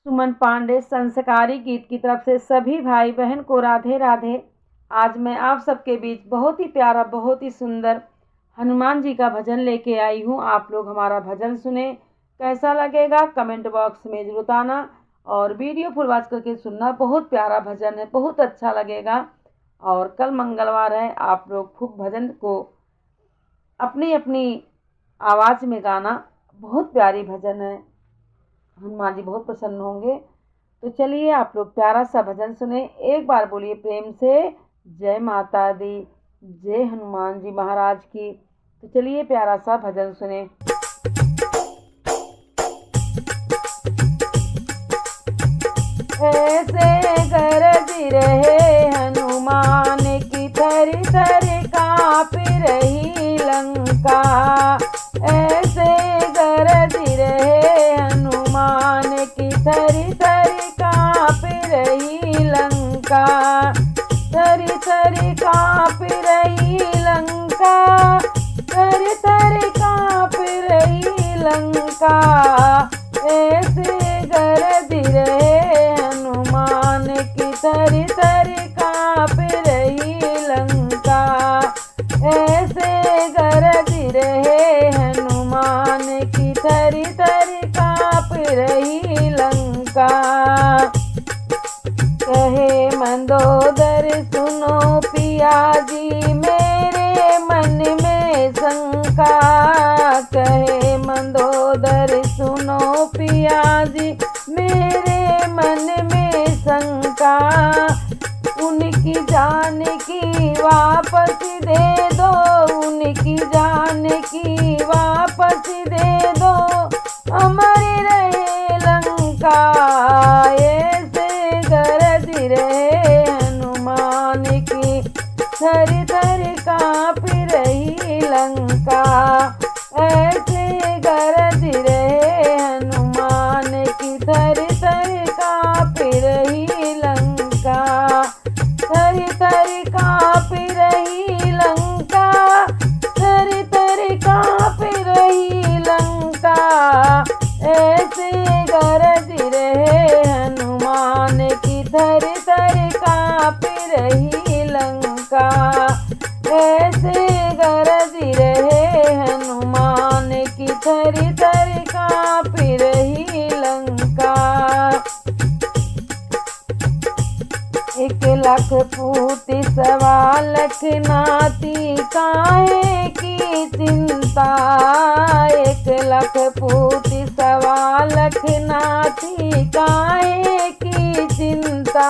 सुमन पांडे संस्कारी गीत की तरफ से सभी भाई बहन को राधे राधे। आज मैं आप सबके बीच बहुत ही प्यारा, बहुत ही सुंदर हनुमान जी का भजन लेके आई हूँ। आप लोग हमारा भजन सुने, कैसा लगेगा कमेंट बॉक्स में जरूर बताना और वीडियो फुल वॉच करके सुनना। बहुत प्यारा भजन है, बहुत अच्छा लगेगा। और कल मंगलवार है, आप लोग खूब भजन को अपनी अपनी आवाज़ में गाना। बहुत प्यारी भजन है, हनुमान जी बहुत प्रसन्न होंगे। तो चलिए आप लोग प्यारा सा भजन सुने। एक बार बोलिए प्रेम से जय माता दी, जय हनुमान जी महाराज की। तो चलिए प्यारा सा भजन सुने। ऐसे गरज रहे हनुमान की, थर थर काँप रही लंका। ऐसे गरज रहे हनुमान की, थर थर काँप रही लंका। थर थर काँप रही लंका, थर थर काँप रही लंका। ऐसे गरज रहे हनुमान की, थर थर काँप रही लंका। ऐसे गरज रहे हनुमान की, थर थर काँप रही लंका। कहे मंदोदर सुनो पिया जी, मेरे मन में शंका। कहे मंदोदर सुनो पिया जी, मेरे मन में शंका। उनकी जान की वापस दे दो, उनकी जान की वापस दे दो, अमर रहे लंका। ऐसे गरज रहे हनुमान की, थर थर काँप रही लंका। ऐसे गरज रहे हनुमान की, थर थर काँप रही लंका। थर थर काँप रही लंका, थर थर काँप रही लंका। ऐसे गरज रहे हनुमान की, थर थर काँप रही लंका। ऐसे गरज रहे हनुमान की, थर थर काँप रही लंका। 1,00,000 पूत 1,15,00,000 नाती, काहे की चिंता। 1,00,000 पूत 1,15,00,000 नाती, काहे की चिंता।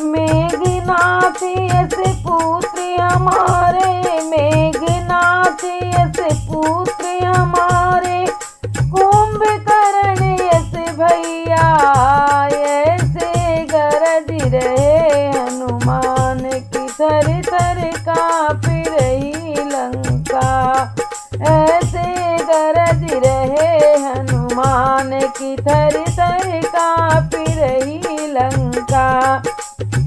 मेघनाथ ऐसे पुत्र हमारे, मेघनाथ ऐसे पुत्र हमारे, कुंभकर्ण ऐसे भैया। ऐसे गरज रहे हनुमान की, थर थर काँप रही लंका। ऐसे गरज रहे हनुमान की, थर थर काँप रही लंका।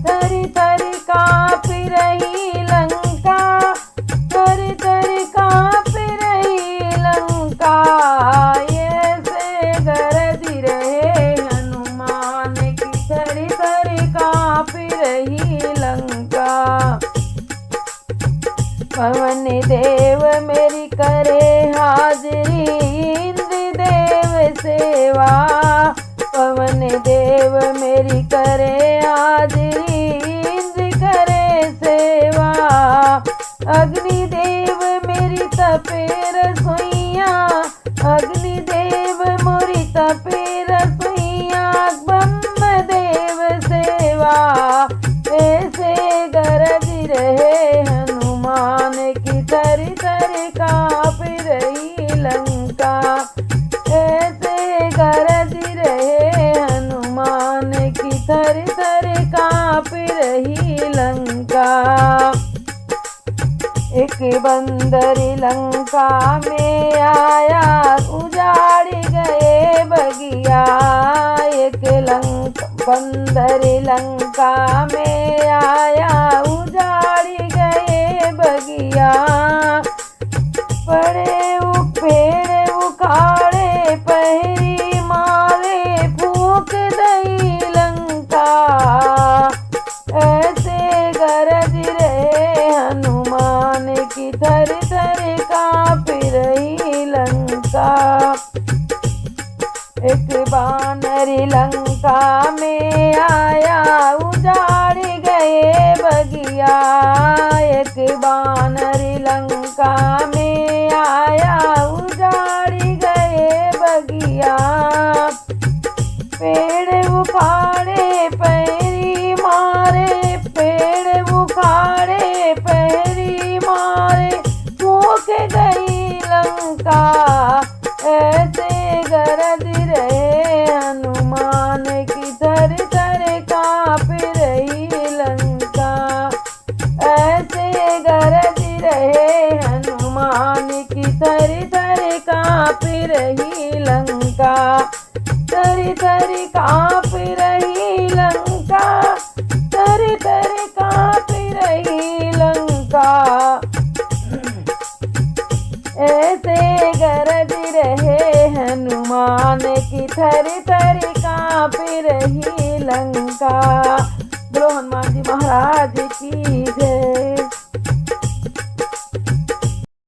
थर थर काँप रही लंका, थर थर काँप रही लंका। ऐसे गरज रहे हनुमान की, थर थर काँप रही लंका। पवन देव मेरी करे हाजरी, इंद्र देव सेवा। पवन देव मेरी करे हाजरी, इंद्र करे सेवा। अग्निदेव मेरी तपे रसोइया, अग्निदेव मोरी तपे रसोइया। ब्रह्मदेव सेवा। ऐसे गरज रहे हनुमान की, थर थर काँप रही लंका। ऐसे गरज रहे हनुमान की, थर थर काँप रही लंका। एक बंदर लंका में आया, उजाड़ गए बगिया। एक बंदर लंका में आया, उजाड़ गए बगिया। पड़े पेड़ उखाड़े, पहरी मारे फूल एक बानर लंका में आया उजाड़ गए बगिया। एक बानर लंका में आया उजाड़ गए बगिया। पेड़ उखाड़े पैरी मारे, पेड़ उखाड़े पैरी मारे, सूख गई लंका। ऐसे गरज रहे हनुमान की थर थर काँप रही लंका। ऐसे गरज रहे हनुमान की थर थर काँप रही लंका। थर थर काँप रही लंका, थर थर काँप रही लंका। ऐसे गरज रहे हनुमान की थर थर काँप रही लंका। बोलो हनुमान जी महाराज की।